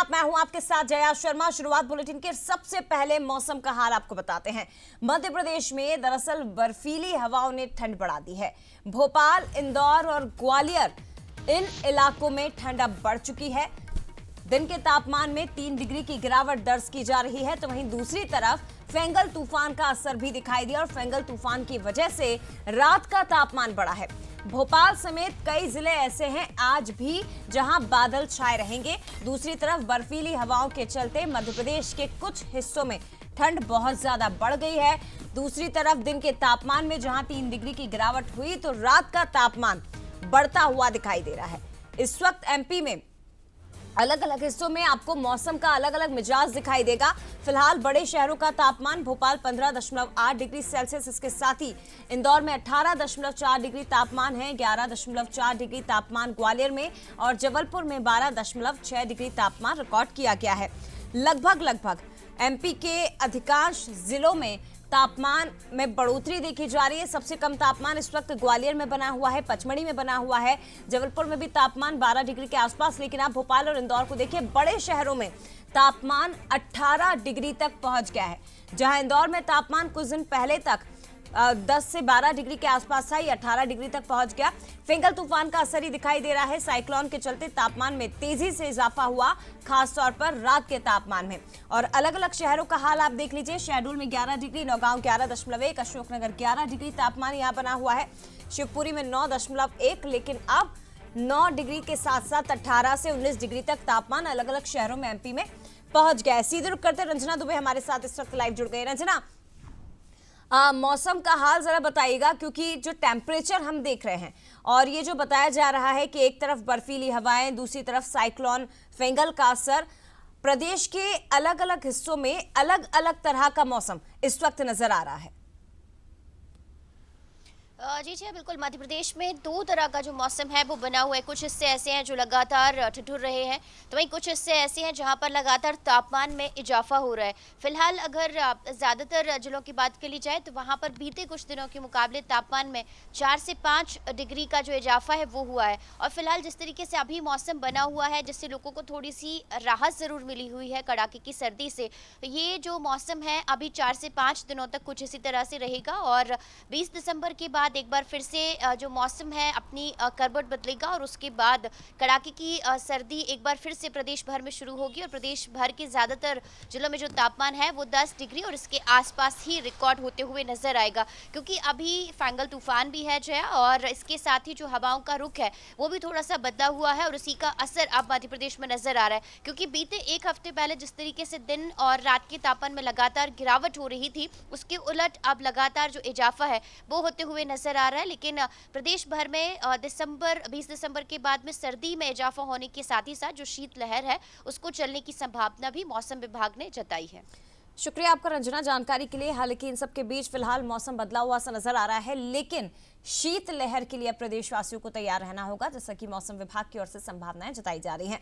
आप, मैं हूं आपके साथ जया शर्मा। शुरुआत बुलेटिन के सबसे पहले मौसम का हाल आपको बताते हैं। मध्य प्रदेश में दरअसल बर्फीली हवाओं ने ठंड बढ़ा दी है। भोपाल, इंदौर और ग्वालियर, इन इलाकों में ठंड अब बढ़ चुकी है। दिन के तापमान में 3 डिग्री की गिरावट दर्ज की जा रही है, तो वहीं दूसरी तरफ फेंगल तूफान का असर भी दिखाई दिया और फेंगल तूफान की वजह से रात का तापमान बढ़ा है। भोपाल समेत कई जिले ऐसे हैं आज भी जहां बादल छाए रहेंगे। दूसरी तरफ बर्फीली हवाओं के चलते मध्य प्रदेश के कुछ हिस्सों में ठंड बहुत ज्यादा बढ़ गई है। दूसरी तरफ दिन के तापमान में जहां 3 डिग्री की गिरावट हुई, तो रात का तापमान बढ़ता हुआ दिखाई दे रहा है। इस वक्त एमपी में अलग अलग हिस्सों में आपको मौसम का अलग अलग मिजाज दिखाई देगा। फिलहाल बड़े शहरों का तापमान भोपाल 15.8 डिग्री सेल्सियस, इसके साथ ही इंदौर में 18.4 डिग्री तापमान है, 11.4 डिग्री तापमान ग्वालियर में और जबलपुर में 12.6 डिग्री तापमान रिकॉर्ड किया गया है। लगभग एमपी के अधिकांश जिलों में तापमान में बढ़ोतरी देखी जा रही है। सबसे कम तापमान इस वक्त ग्वालियर में बना हुआ है, पचमढ़ी में बना हुआ है, जबलपुर में भी तापमान 12 डिग्री के आसपास। लेकिन आप भोपाल और इंदौर को देखिए, बड़े शहरों में तापमान 18 डिग्री तक पहुंच गया है। जहां इंदौर में तापमान कुछ दिन पहले तक 10 से 12 डिग्री के आसपास था, ये 18 डिग्री तक पहुंच गया। फेंगल तूफान का असर ही दिखाई दे रहा है। साइक्लोन के चलते तापमान में तेजी से इजाफा हुआ, खासतौर पर रात के तापमान में। और अलग अलग शहरों का हाल आप देख लीजिए। शहडोल में 11 डिग्री, नौगांव 11.1, अशोकनगर 11 डिग्री तापमान यहाँ बना हुआ है, शिवपुरी में 9.1। लेकिन अब 9 डिग्री के साथ साथ 18 से 19 डिग्री तक तापमान अलग अलग शहरों में एमपी में पहुंच गया है। सीधे रुक करते रंजना दुबे हमारे साथ इस वक्त लाइव जुड़ गए। रंजना, मौसम का हाल जरा बताइएगा, क्योंकि जो टेम्परेचर हम देख रहे हैं और ये जो बताया जा रहा है कि एक तरफ बर्फीली हवाएं, दूसरी तरफ साइक्लोन फेंगल का असर, प्रदेश के अलग अलग हिस्सों में अलग अलग तरह का मौसम इस वक्त नजर आ रहा है। जी बिल्कुल। मध्य प्रदेश में दो तरह का जो मौसम है वो बना हुआ है। कुछ हिस्से ऐसे हैं जो लगातार ठिठुर रहे हैं, तो वहीं कुछ हिस्से ऐसे हैं जहां पर लगातार तापमान में इजाफा हो रहा है। फिलहाल अगर ज़्यादातर जिलों की बात कर ली जाए तो वहां पर बीते कुछ दिनों के मुकाबले तापमान में 4 से 5 डिग्री का जो इजाफा है वो हुआ है। और फिलहाल जिस तरीके से अभी मौसम बना हुआ है, जिससे लोगों को थोड़ी सी राहत ज़रूर मिली हुई है कड़ाके की सर्दी से, ये जो मौसम है अभी 4 से 5 दिनों तक कुछ इसी तरह से रहेगा। और 20 दिसंबर के बाद एक बार फिर से जो मौसम है अपनी करवट बदलेगा और उसके बाद कड़ाके की सर्दी एक बार फिर से प्रदेश भर में शुरू होगी। और प्रदेश भर के ज़्यादातर जिलों में जो तापमान है वो 10 डिग्री और इसके आसपास ही रिकॉर्ड होते हुए नजर आएगा, क्योंकि अभी फेंगल तूफान भी है जया, और इसके साथ ही जो हवाओं का रुख है वो भी थोड़ा सा बदला हुआ है और उसी का असर अब मध्य प्रदेश में नजर आ रहा है। क्योंकि बीते एक हफ्ते पहले जिस तरीके से दिन और रात के तापमान में लगातार गिरावट हो रही थी, उसके उलट अब लगातार जो इजाफा है वो होते हुए नजर आ रहा है। लेकिन प्रदेश भर में 20 दिसंबर के बाद में सर्दी में इजाफा होने के साथ ही साथ जो शीतलहर है उसको चलने की संभावना भी मौसम विभाग ने जताई है। शुक्रिया आपका रंजना जानकारी के लिए। हालांकि इन सब के बीच फिलहाल मौसम बदला हुआ सा नजर आ रहा है, लेकिन शीतलहर के लिए प्रदेशवासियों को तैयार रहना होगा, जैसा कि मौसम विभाग की ओर से संभावनाएं जताई जा रही हैं।